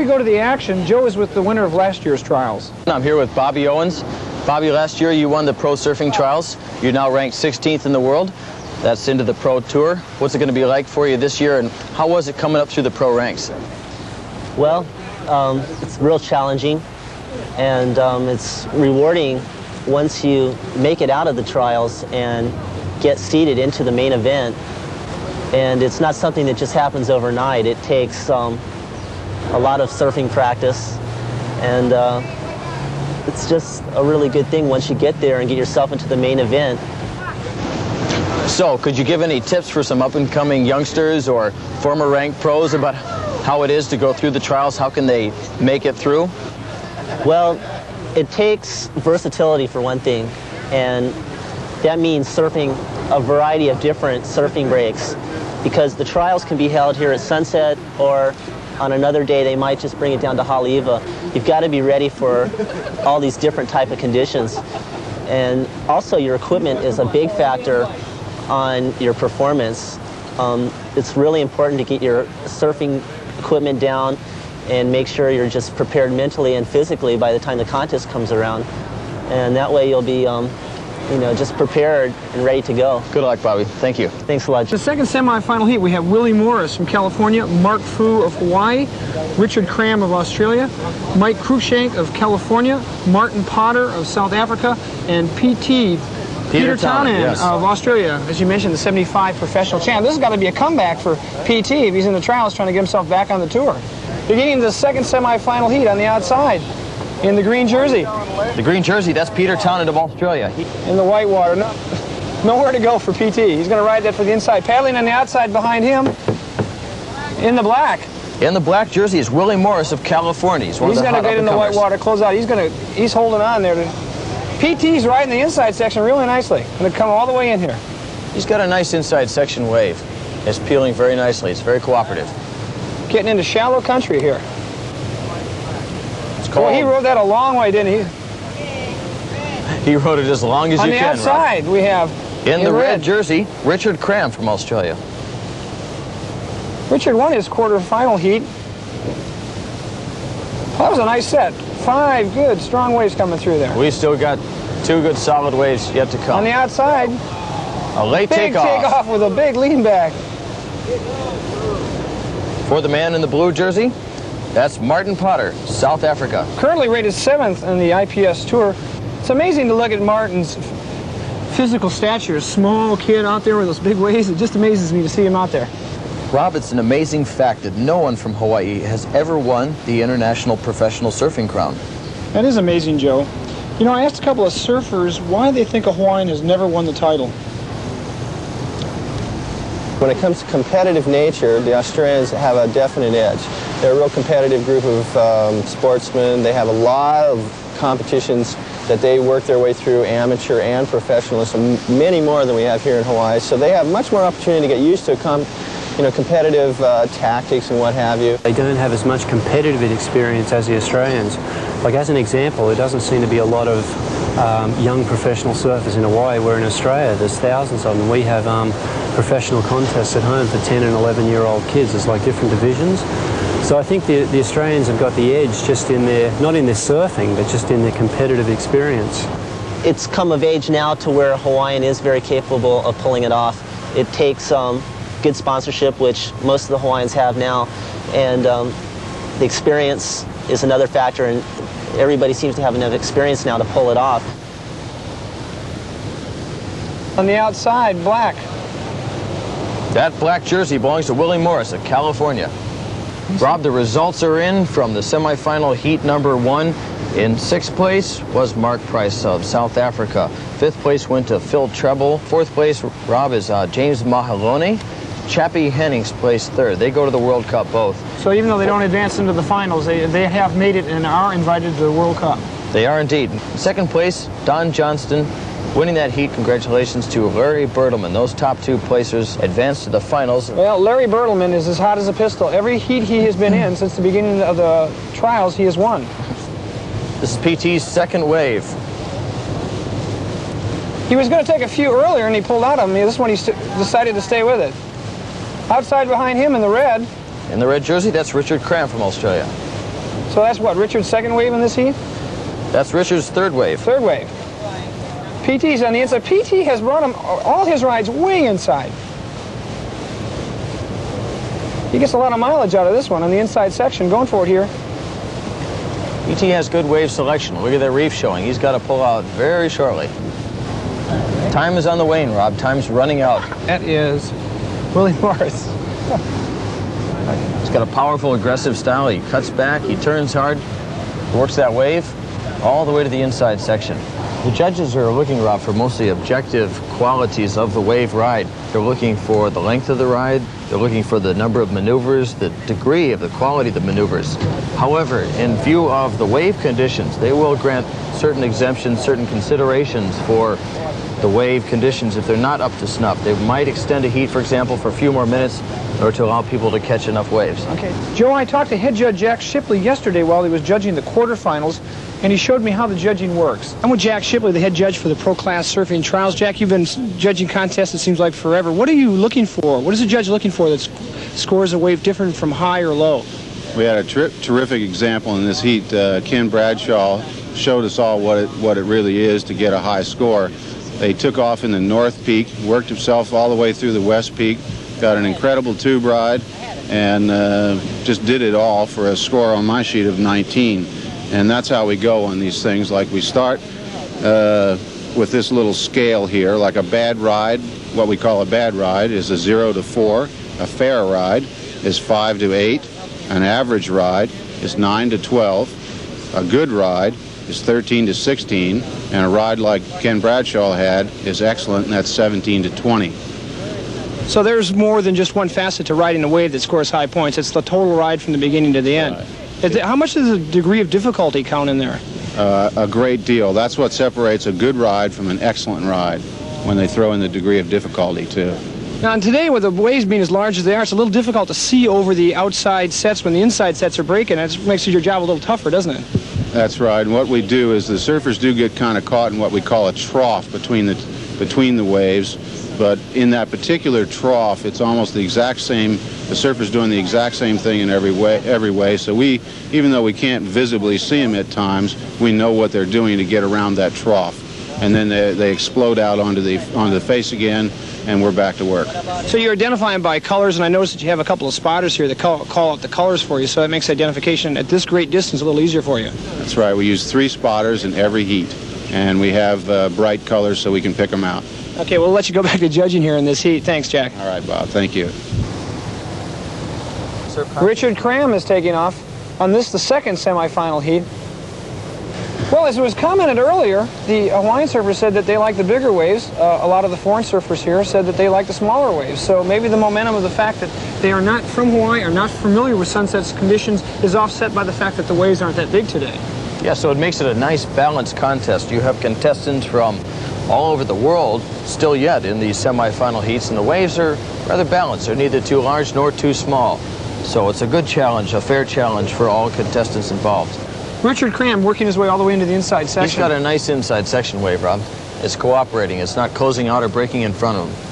We go to the action. Joe is with the winner of last year's trials. I'm here with Bobby Owens. Bobby, last year you won the pro surfing trials. You're now ranked 16th in the world. That's into the pro tour. What's it going to be like for you this year, and how was it coming up through the pro ranks? Well, it's real challenging, and it's rewarding once you make it out of the trials and get seeded into the main event. And it's not something that just happens overnight. It takes a lot of surfing practice, and it's just a really good thing once you get there and get yourself into the main event. So, could you give any tips for some up-and-coming youngsters or former ranked pros about how it is to go through the trials? How can they make it through? Well, it takes versatility for one thing, and that means surfing a variety of different surfing breaks, because the trials can be held here at Sunset, or on another day they might just bring it down to Haleiwa. You've got to be ready for all these different type of conditions. And also your equipment is a big factor on your performance. It's really important to get your surfing equipment down and make sure you're just prepared mentally and physically by the time the contest comes around. And that way you'll be you know, just prepared and ready to go. Good luck, Bobby. Thank you. Thanks a lot. The second semifinal heat, we have Willie Morris from California, Mark Fu of Hawaii, Richard Cram of Australia, Mike Cruikshank of California, Martin Potter of South Africa, and PT Peter Townsend yes, of Australia. As you mentioned, the 75 professional champ. This has got to be a comeback for PT if he's in the trials trying to get himself back on the tour. Beginning the second semifinal heat on the outside in the green jersey. The green jersey, that's Peter Townsend of Australia. In the white water. Nowhere to go for PT. He's going to ride that for the inside. Paddling on the outside behind him in the black. In the black jersey is Willie Morris of California. He's going to get in the white water, close out. He's holding on there. PT's riding the inside section really nicely. Going to come all the way in here. He's got a nice inside section wave. It's peeling very nicely. It's very cooperative. Getting into shallow country here. It's cold. Well, he rode that a long way, didn't he? He rode it as long as you can. On the outside, we have in the red jersey, Richard Cram from Australia. Richard won his quarterfinal heat. That was a nice set. 5 good, strong waves coming through there. We still got 2 good solid waves yet to come. On the outside, a late big takeoff with a big lean back. For the man in the blue jersey, that's Martin Potter, South Africa. Currently rated 7th in the IPS Tour. It's amazing to look at Martin's physical stature. A small kid out there with those big waves. It just amazes me to see him out there. Rob, it's an amazing fact that no one from Hawaii has ever won the International Professional Surfing Crown. That is amazing, Joe. You know, I asked a couple of surfers why they think a Hawaiian has never won the title. When it comes to competitive nature, the Australians have a definite edge. They're a real competitive group of sportsmen. They have a lot of competitions that they work their way through, amateur and professional, so many more than we have here in Hawaii. So they have much more opportunity to get used to competitive tactics and what have you. They don't have as much competitive experience as the Australians. Like, as an example, there doesn't seem to be a lot of young professional surfers in Hawaii, where in Australia there's thousands of them. We have professional contests at home for 10 and 11-year-old kids. There's like different divisions. So I think the Australians have got the edge just in their, not in their surfing, but just in their competitive experience. It's come of age now to where Hawaiian is very capable of pulling it off. It takes good sponsorship, which most of the Hawaiians have now, and the experience is another factor, and everybody seems to have enough experience now to pull it off. On the outside, black. That black jersey belongs to Willie Morris of California. Rob, the results are in from the semifinal heat number 1. In 6th place was Mark Price of South Africa. 5th place went to Phil Treble. 4th place, Rob, is James Mahalone. Chappie Hennings placed 3rd. They go to the World Cup both. So even though they don't advance into the finals, they have made it and are invited to the World Cup. They are indeed. 2nd place, Don Johnston. Winning that heat, congratulations to Larry Bertleman. Those top 2 placers advanced to the finals. Well, Larry Bertleman is as hot as a pistol. Every heat he has been in since the beginning of the trials, he has won. This is PT's 2nd wave. He was going to take a few earlier, and he pulled out of them. This one, he decided to stay with it. Outside behind him in the red. In the red jersey, that's Richard Cram from Australia. So that's what, Richard's second wave in this heat? That's Richard's third wave. Third wave. PT's on the inside. PT has brought him all his rides way inside. He gets a lot of mileage out of this one on the inside section. Going for it here. PT has good wave selection. Look at that reef showing. He's got to pull out very shortly. Time is on the wane, Rob. Time's running out. That is Willie Morris. He's got a powerful, aggressive style. He cuts back, he turns hard, works that wave all the way to the inside section. The judges are looking, Rob, for mostly objective qualities of the wave ride. They're looking for the length of the ride. They're looking for the number of maneuvers, the degree of the quality of the maneuvers. However, in view of the wave conditions, they will grant certain exemptions, certain considerations for the wave conditions if they're not up to snuff. They might extend a heat, for example, for a few more minutes in order to allow people to catch enough waves. Okay. Joe, I talked to head judge Jack Shipley yesterday while he was judging the quarterfinals, and he showed me how the judging works. I'm with Jack Shipley, the head judge for the Pro Class Surfing Trials. Jack, you've been judging contests, it seems like, forever. What are you looking for? What is the judge looking for that scores a wave different from high or low? We had a terrific example in this heat. Ken Bradshaw showed us all what it really is to get a high score. They took off in the North Peak, worked himself all the way through the West Peak, got an incredible tube ride, and just did it all for a score on my sheet of 19. And that's how we go on these things. Like, we start with this little scale here, like a bad ride. What we call a bad ride is a 0 to 4. A fair ride is 5 to 8. An average ride is 9 to 12. A good ride is 13 to 16, and a ride like Ken Bradshaw had is excellent, and that's 17 to 20. So there's more than just one facet to riding a wave that scores high points. It's the total ride from the beginning to the end. Right. How much does the degree of difficulty count in there? A great deal. That's what separates a good ride from an excellent ride, when they throw in the degree of difficulty, too. Now, today, with the waves being as large as they are, it's a little difficult to see over the outside sets when the inside sets are breaking. It makes your job a little tougher, doesn't it? That's right. And what we do is the surfers do get kind of caught in what we call a trough between the waves. But in that particular trough, it's almost the exact same. The surfer's doing the exact same thing in every way. So we, even though we can't visibly see them at times, we know what they're doing to get around that trough. And then they explode out onto the face again, and we're back to work. So you're identifying by colors, and I noticed that you have a couple of spotters here that call out the colors for you, so that makes identification at this great distance a little easier for you. That's right. We use 3 spotters in every heat, and we have bright colors so we can pick them out. Okay, we'll let you go back to judging here in this heat. Thanks, Jack. All right, Bob. Thank you. Richard Cram is taking off on this, the second semifinal heat. Well, as it was commented earlier, the Hawaiian surfers said that they like the bigger waves. A lot of the foreign surfers here said that they like the smaller waves. So maybe the momentum of the fact that they are not from Hawaii, are not familiar with sunset's conditions, is offset by the fact that the waves aren't that big today. Yeah, so it makes it a nice balanced contest. You have contestants from all over the world still yet in these semifinal heats, and the waves are rather balanced. They're neither too large nor too small. So it's a good challenge, a fair challenge for all contestants involved. Richard Cram working his way all the way into the inside section. He's got a nice inside section wave, Rob. It's cooperating. It's not closing out or breaking in front of him.